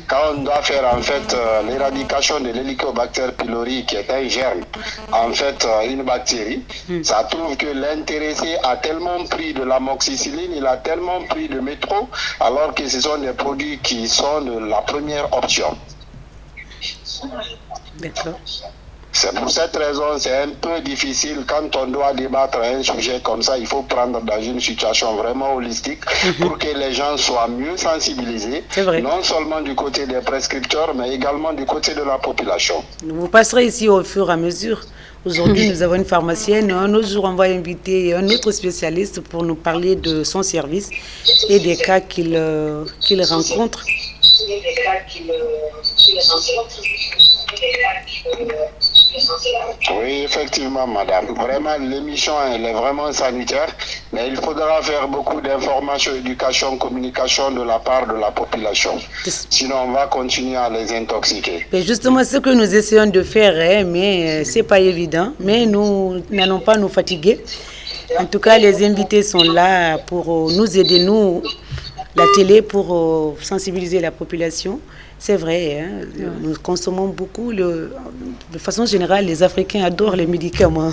Quand on doit faire en fait l'éradication de l'Helicobacter pylori, qui est un germe, en fait une bactérie, ça trouve que l'intéressé a tellement pris de l'amoxicilline, il a tellement pris de métro, alors que ce sont des produits qui sont de la première option. D'accord. C'est pour cette raison, c'est un peu difficile quand on doit débattre un sujet comme ça. Il faut prendre dans une situation vraiment holistique pour que les gens soient mieux sensibilisés, non seulement du côté des prescripteurs, mais également du côté de la population. Vous passerez ici au fur et à mesure. Aujourd'hui, nous avons une pharmacienne. Un autre jour, on va inviter un autre spécialiste pour nous parler de son service et des cas qu'il rencontre. Oui, effectivement, madame. Vraiment, l'émission, elle est vraiment sanitaire, mais il faudra faire beaucoup d'informations, éducation, communication de la part de la population. Sinon, on va continuer à les intoxiquer. Et justement, ce que nous essayons de faire, mais ce n'est pas évident, mais nous n'allons pas nous fatiguer. En tout cas, les invités sont là pour nous aider, nous, la télé, pour sensibiliser la population. C'est vrai, nous consommons beaucoup. De façon générale, les Africains adorent les médicaments.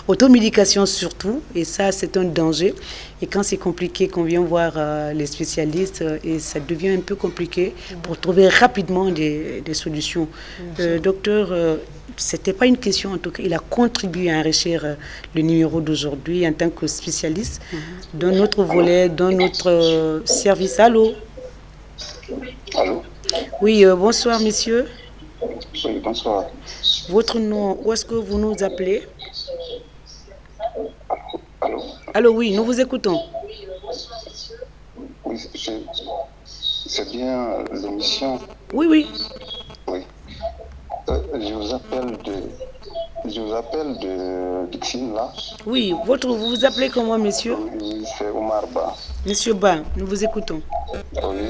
Automédication surtout, et ça, c'est un danger. Et quand c'est compliqué, qu'on vient voir les spécialistes, et ça devient un peu compliqué pour trouver rapidement des solutions. Docteur, ce n'était pas une question, en tout cas, il a contribué à enrichir le numéro d'aujourd'hui en tant que spécialiste dans notre volet, dans notre service. Allô? Allô? Oui, bonsoir, monsieur. Oui, bonsoir. Votre nom, où est-ce que vous nous appelez? Allô? Allô, oui, nous vous écoutons. Oui, c'est bien l'émission. Oui, oui. Oui. Je vous appelle de Dixine, là. Oui, vous vous appelez comment, monsieur? Oui, c'est Omar Ba. Monsieur Ba, nous vous écoutons. Oui,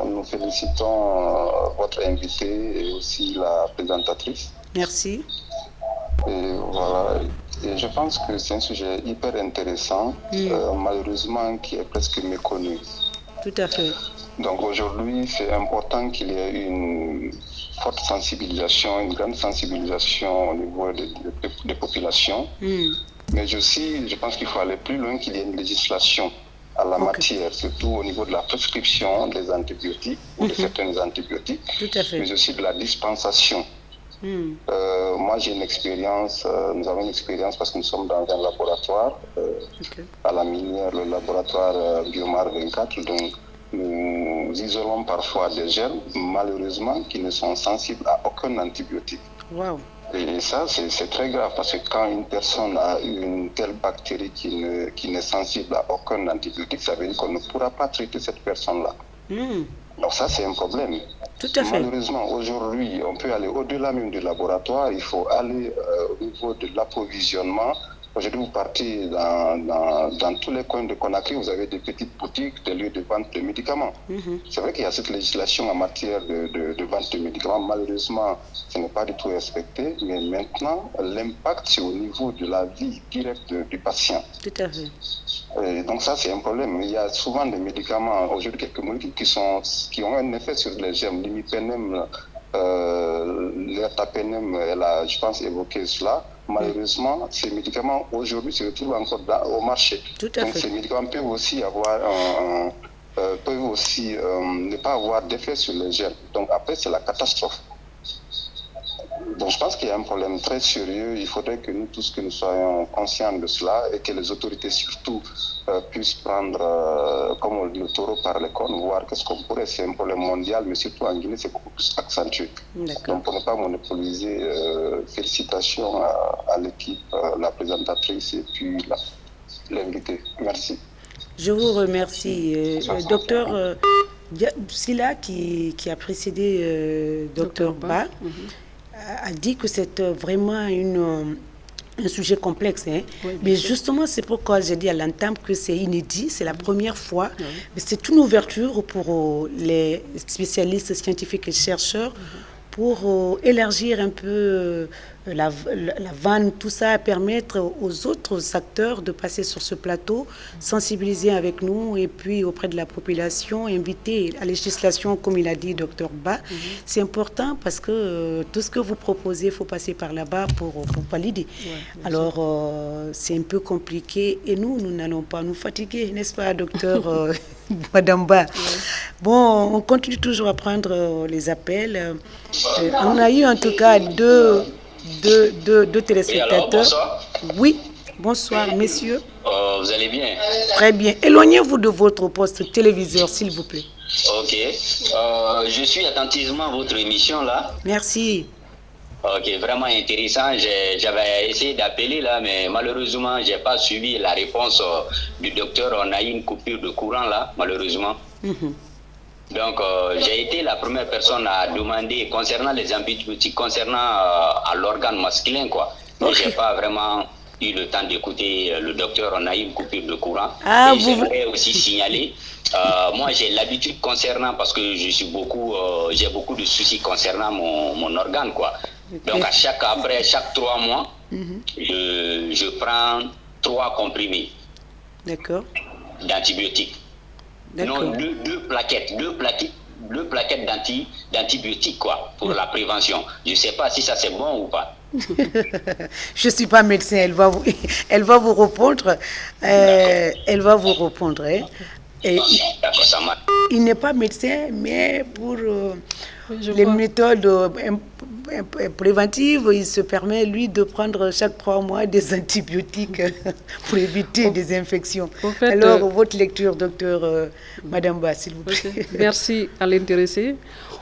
nous félicitons votre invité et aussi la présentatrice. Merci. Et voilà. Et je pense que c'est un sujet hyper intéressant, malheureusement qui est presque méconnu. Tout à fait. Donc aujourd'hui, c'est important qu'il y ait une forte sensibilisation, une grande sensibilisation au niveau des populations. Mais aussi, je pense qu'il faut aller plus loin, qu'il y ait une législation à la matière, surtout au niveau de la prescription des antibiotiques ou de certains antibiotiques, Tout à fait. mais aussi de la dispensation. Moi, j'ai une expérience, nous avons une expérience parce que nous sommes dans un laboratoire à la minière, le laboratoire Biomar 24. Donc, nous isolons parfois des germes, malheureusement, qui ne sont sensibles à aucun antibiotique. Wow. Et ça, c'est très grave parce que quand une personne a une telle bactérie qui n'est sensible à aucun antibiotique, ça veut dire qu'on ne pourra pas traiter cette personne-là. Donc ça, c'est un problème. Tout à fait. Malheureusement, aujourd'hui, on peut aller au-delà même du laboratoire. Il faut aller au niveau de l'approvisionnement. Aujourd'hui, vous partez dans tous les coins de Conakry, vous avez des petites boutiques, des lieux de vente de médicaments. C'est vrai qu'il y a cette législation en matière de vente de médicaments. Malheureusement, ce n'est pas du tout respecté. Mais maintenant, l'impact, c'est au niveau de la vie directe du patient. Tout à fait. Et donc ça, c'est un problème. Il y a souvent des médicaments, aujourd'hui, quelques molécules qui ont un effet sur les germes. L'imipenem, l'ertapenem, elle a, je pense, évoqué cela. Malheureusement, ces médicaments, aujourd'hui, se retrouvent encore au marché. Tout à Donc fait. ces médicaments peuvent aussi ne pas avoir d'effet sur les germes. Donc après, c'est la catastrophe. Donc je pense qu'il y a un problème très sérieux. Il faudrait que nous tous que nous soyons conscients de cela et que les autorités surtout puissent prendre, comme on dit, le taureau par les cornes, voir qu'est-ce qu'on pourrait. C'est un problème mondial, mais surtout en Guinée, c'est beaucoup plus accentué. Donc pour ne pas monopoliser, félicitations à l'équipe, la présentatrice et puis l'invité. Merci. Je vous remercie. Docteur Silla, qui a précédé Docteur Ba, a dit que c'est vraiment un sujet complexe. Mais justement, c'est pourquoi j'ai dit à l'entame que c'est inédit, c'est la première fois. Mais c'est une ouverture pour les spécialistes scientifiques et chercheurs pour élargir un peu la vanne, tout ça, permettre aux autres acteurs de passer sur ce plateau, sensibiliser avec nous et puis auprès de la population, inviter la législation, comme il a dit Dr Ba. C'est important parce que tout ce que vous proposez, il faut passer par là-bas pour valider. Alors, c'est un peu compliqué et nous n'allons pas nous fatiguer, n'est-ce pas, docteur Madame Ba? Bon, on continue toujours à prendre les appels. On a eu en tout cas deux téléspectateurs. Oui, alors, bonsoir. Oui, bonsoir, messieurs. Vous allez bien? Très bien. Éloignez-vous de votre poste téléviseur, s'il vous plaît. Ok. Je suis attentivement à votre émission là. Merci. Ok, vraiment intéressant. J'avais essayé d'appeler là, mais malheureusement, je n'ai pas suivi la réponse du docteur. On a eu une coupure de courant là, malheureusement. Donc, j'ai été la première personne à demander concernant les antibiotiques, concernant à l'organe masculin, quoi. Mais je n'ai pas vraiment eu le temps d'écouter le docteur. On a eu une coupure de courant. Et j'aimerais aussi signaler, moi j'ai l'habitude concernant, parce que j'ai beaucoup de soucis concernant mon organe, quoi. Donc, après chaque 3 mois, je prends 3 comprimés d'antibiotiques. Non, deux plaquettes d'antibiotiques, quoi, pour la prévention. Je ne sais pas si ça c'est bon ou pas. Je ne suis pas médecin, elle va vous répondre. Elle va vous répondre. Et il n'est pas médecin, mais pour les méthodes préventives, il se permet, lui, de prendre chaque 3 mois des antibiotiques pour éviter des infections. Alors, votre lecture, docteur Madame Ba, s'il vous plaît. Merci à l'intéressé.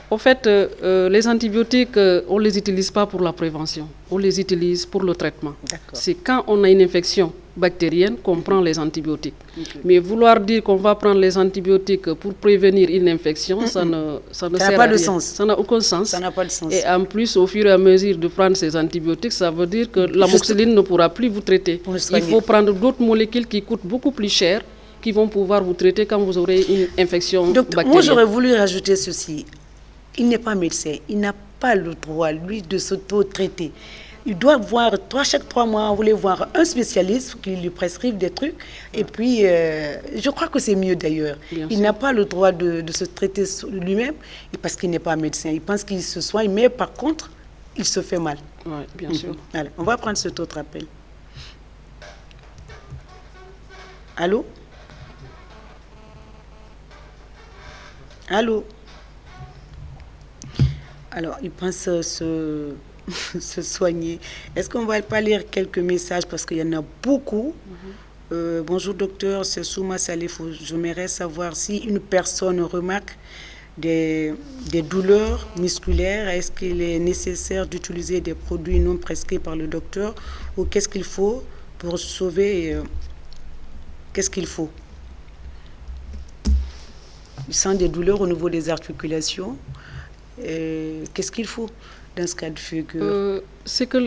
En fait, les antibiotiques, on ne les utilise pas pour la prévention, on les utilise pour le traitement. C'est quand on a une infection bactérienne qu'on prend les antibiotiques. Mais vouloir dire qu'on va prendre les antibiotiques pour prévenir une infection, ça ne sert à rien. Ça n'a aucun sens. Ça n'a pas de sens. Et en plus, au fur et à mesure de prendre ces antibiotiques, ça veut dire que l'amoxicilline ne pourra plus vous traiter. Il faut prendre d'autres molécules qui coûtent beaucoup plus cher, qui vont pouvoir vous traiter quand vous aurez une infection bactérienne. Moi, j'aurais voulu rajouter ceci. Il n'est pas médecin, il n'a pas le droit, lui, de s'auto-traiter. il doit voir, chaque 3 mois, vous voulez voir un spécialiste qui lui prescrive des trucs. Et puis, je crois que c'est mieux d'ailleurs. Il n'a pas le droit de se traiter lui-même parce qu'il n'est pas médecin. Il pense qu'il se soigne, mais par contre, il se fait mal. Oui, bien sûr. Allez, on va prendre cet autre appel. Allô? Allô? Alors, il pense se soigner. Est-ce qu'on va pas lire quelques messages parce qu'il y en a beaucoup? Bonjour docteur, c'est Souma Salifou. J'aimerais savoir si une personne remarque des douleurs musculaires, est-ce qu'il est nécessaire d'utiliser des produits non prescrits par le docteur ou qu'est-ce qu'il faut pour sauver? Qu'est-ce qu'il faut? Il sent des douleurs au niveau des articulations. Qu'est-ce qu'il faut dans ce cas de figure? C'est que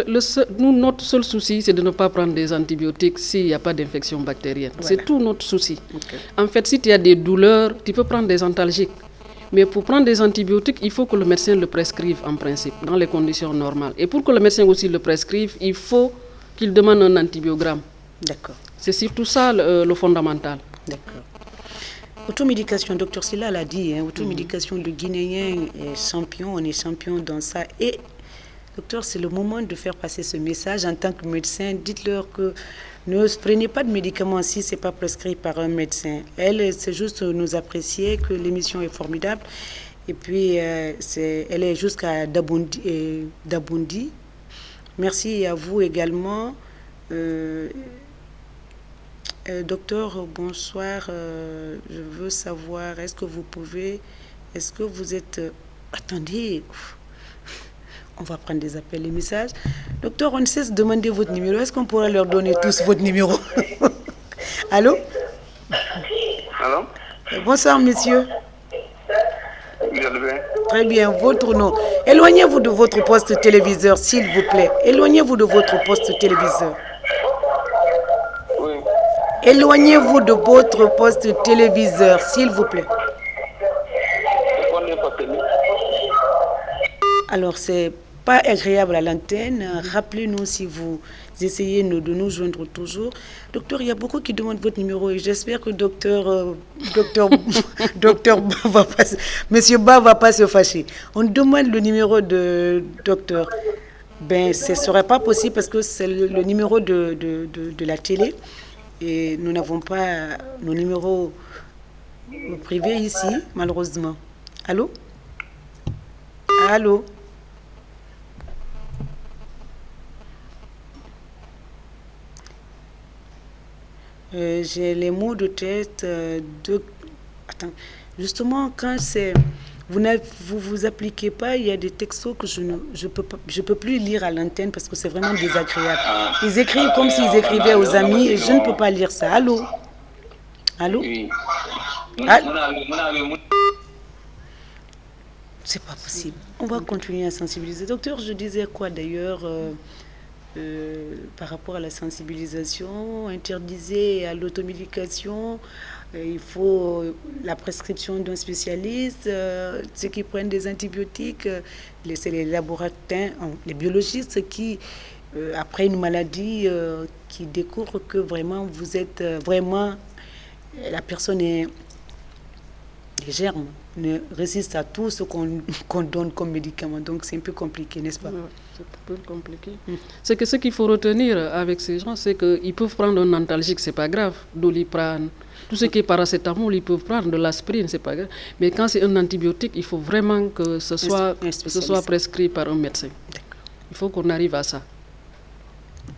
notre seul souci, c'est de ne pas prendre des antibiotiques s'il n'y a pas d'infection bactérienne. Voilà. C'est tout notre souci. Okay. En fait, si tu as des douleurs, tu peux prendre des antalgiques. Mais pour prendre des antibiotiques, il faut que le médecin le prescrive en principe, dans les conditions normales. Et pour que le médecin aussi le prescrive, il faut qu'il demande un antibiogramme. D'accord. C'est surtout ça le fondamental. D'accord. Automédication, docteur Silla l'a dit, automédication, le Guinéen est champion, on est champion dans ça. Et, docteur, c'est le moment de faire passer ce message en tant que médecin. Dites-leur que ne prenez pas de médicaments si ce n'est pas prescrit par un médecin. Elle, c'est juste nous apprécier que l'émission est formidable. Et puis, elle est jusqu'à Daboundi. Merci à vous également. Docteur, bonsoir. Je veux savoir, est-ce que vous êtes... Attendez, on va prendre des appels, les messages. Docteur, on ne cesse de demander votre numéro. Est-ce qu'on pourrait leur donner tous votre numéro? Allô? Allô? Bonsoir, monsieur. Vous allez bien? Très bien, votre nom. Éloignez-vous de votre poste téléviseur, s'il vous plaît. Éloignez-vous de votre poste téléviseur. Éloignez-vous de votre poste téléviseur, s'il vous plaît. Alors, c'est pas agréable à l'antenne. Rappelez-nous si vous essayez de nous joindre toujours. Docteur, il y a beaucoup qui demandent votre numéro et j'espère que docteur Ba va pas, Monsieur Ba va pas se fâcher. On demande le numéro de docteur. Ben, ce ne serait pas possible parce que c'est le numéro de la télé. Et nous n'avons pas nos numéros privés ici, malheureusement. Allô? Allô? J'ai les mots de tête de... Attends, justement, quand c'est... Vous appliquez pas, il y a des textos que je peux plus lire à l'antenne parce que c'est vraiment désagréable. Ils écrivent comme s'ils écrivaient aux amis et je ne peux pas lire ça. Allô? Allô? Oui. C'est pas possible. On va continuer à sensibiliser. Docteur, je disais quoi d'ailleurs par rapport à la sensibilisation, interdisez à l'automédication. Il faut la prescription d'un spécialiste, ceux qui prennent des antibiotiques, c'est les laboratoires, les biologistes qui, après une maladie, qui découvrent que vraiment vous êtes la personne est, les germes ne résistent à tout ce qu'on donne comme médicament. Donc c'est un peu compliqué, n'est-ce pas? C'est un peu compliqué. C'est que ce qu'il faut retenir avec ces gens, c'est qu'ils peuvent prendre un antalgique, c'est pas grave, Doliprane. Tout ce qui est paracétamol, ils peuvent prendre de l'aspirine, c'est pas grave. Mais quand c'est un antibiotique, il faut vraiment que ce soit prescrit par un médecin. Il faut qu'on arrive à ça.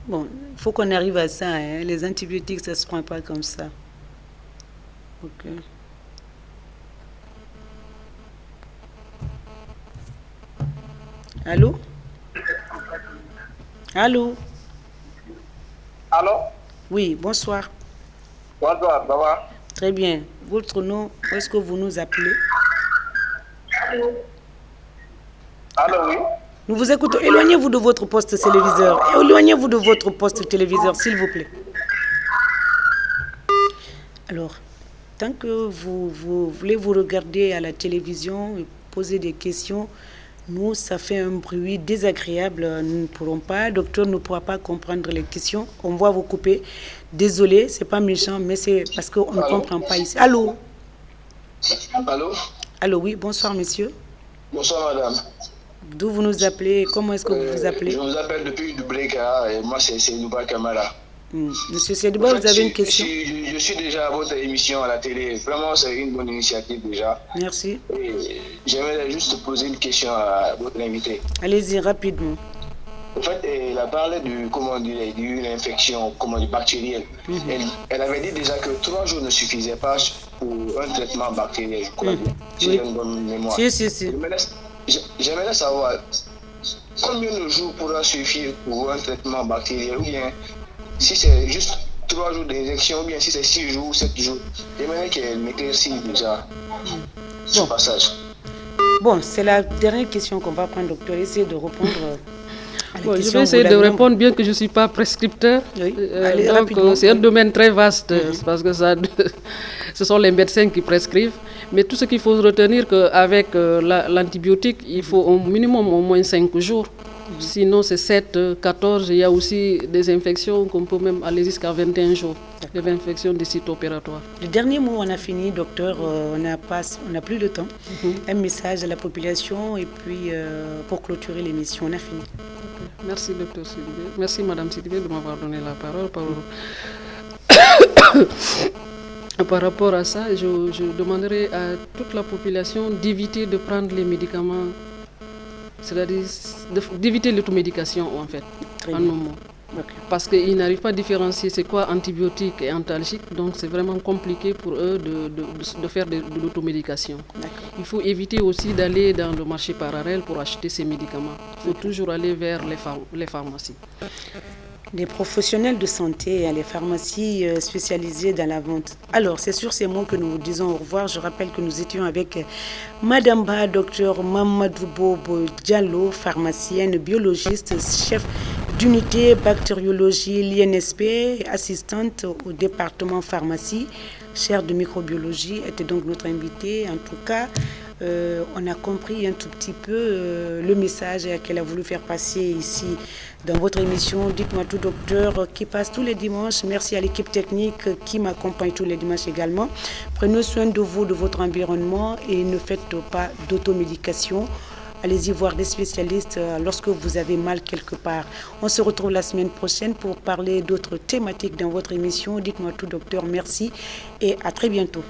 Bon, il faut qu'on arrive à ça. Hein. Les antibiotiques, ça ne se prend pas comme ça. Ok. Allô? Allô? Allô? Oui, bonsoir. Bonsoir, ça va? Très bien. Votre nom, où est-ce que vous nous appelez? Allô, oui? Nous vous écoutons. Éloignez-vous de votre poste téléviseur. Éloignez-vous de votre poste téléviseur, s'il vous plaît. Alors, tant que vous voulez vous regarder à la télévision et poser des questions, Nous, ça fait un bruit désagréable. Nous ne pourrons pas, docteur ne pourra pas comprendre les questions. On va vous couper. Désolé, c'est pas méchant, mais c'est parce qu'on ne comprend pas ici. Allô? Allô? Allô, oui, bonsoir, monsieur. Bonsoir, madame. D'où vous nous appelez? Comment est-ce que vous vous appelez? Je vous appelle depuis Dubreka et moi, c'est Nouba Kamara. Monsieur Sedouba, vous avez une question? Je suis déjà à votre émission à la télé. Vraiment, c'est une bonne initiative déjà. Merci. J'aimerais juste poser une question à votre invité. Allez-y, rapidement. En fait, elle a parlé d'une infection bactérienne. Elle avait dit déjà que 3 jours ne suffisaient pas pour un traitement bactérien, je crois bien. Si j'ai une bonne mémoire. Si. J'aimerais savoir combien de jours pourra suffire pour un traitement bactérien, ou bien si c'est juste 3 jours d'injection, ou bien si c'est 6 jours ou 7 jours. J'aimerais qu'elle m'éclaircisse déjà ce passage. Bon, c'est la dernière question qu'on va prendre, docteur. Essayez de répondre à la question. Je vais essayer de répondre, bien que je ne suis pas prescripteur. Oui. Donc, c'est un domaine très vaste, parce que ce sont les médecins qui prescrivent. Mais tout ce qu'il faut retenir, qu'avec l'antibiotique, il faut au minimum au moins 5 jours. Sinon, c'est 7, 14. Il y a aussi des infections qu'on peut même aller jusqu'à 21 jours. Des infections des sites opératoires. Le dernier mot, on a fini, docteur. On n'a plus de temps. Un message à la population et puis pour clôturer l'émission, on a fini. Merci, docteur Sidibé. Merci, madame Sidibé, de m'avoir donné la parole. Par rapport à ça, je demanderai à toute la population d'éviter de prendre les médicaments, c'est-à-dire d'éviter l'automédication en fait, en un moment. Okay. Parce qu'ils n'arrivent pas à différencier c'est quoi antibiotique et antalgique, donc c'est vraiment compliqué pour eux de faire de l'automédication. Il faut éviter aussi d'aller dans le marché parallèle pour acheter ces médicaments. Il faut toujours aller vers les pharmacies. Les professionnels de santé et les pharmacies spécialisées dans la vente. Alors, c'est sur ces mots que nous vous disons au revoir. Je rappelle que nous étions avec Madame Ba, docteur Mamadou Bobo Diallo, pharmacienne, biologiste, chef d'unité bactériologie, l'INSP, assistante au département pharmacie, chaire de microbiologie, était donc notre invitée. En tout cas, on a compris un tout petit peu le message qu'elle a voulu faire passer ici dans votre émission. Dites-moi tout, docteur, qui passe tous les dimanches. Merci à l'équipe technique qui m'accompagne tous les dimanches également. Prenez soin de vous, de votre environnement et ne faites pas d'automédication. Allez-y voir des spécialistes lorsque vous avez mal quelque part. On se retrouve la semaine prochaine pour parler d'autres thématiques dans votre émission. Dites-moi tout, docteur. Merci et à très bientôt.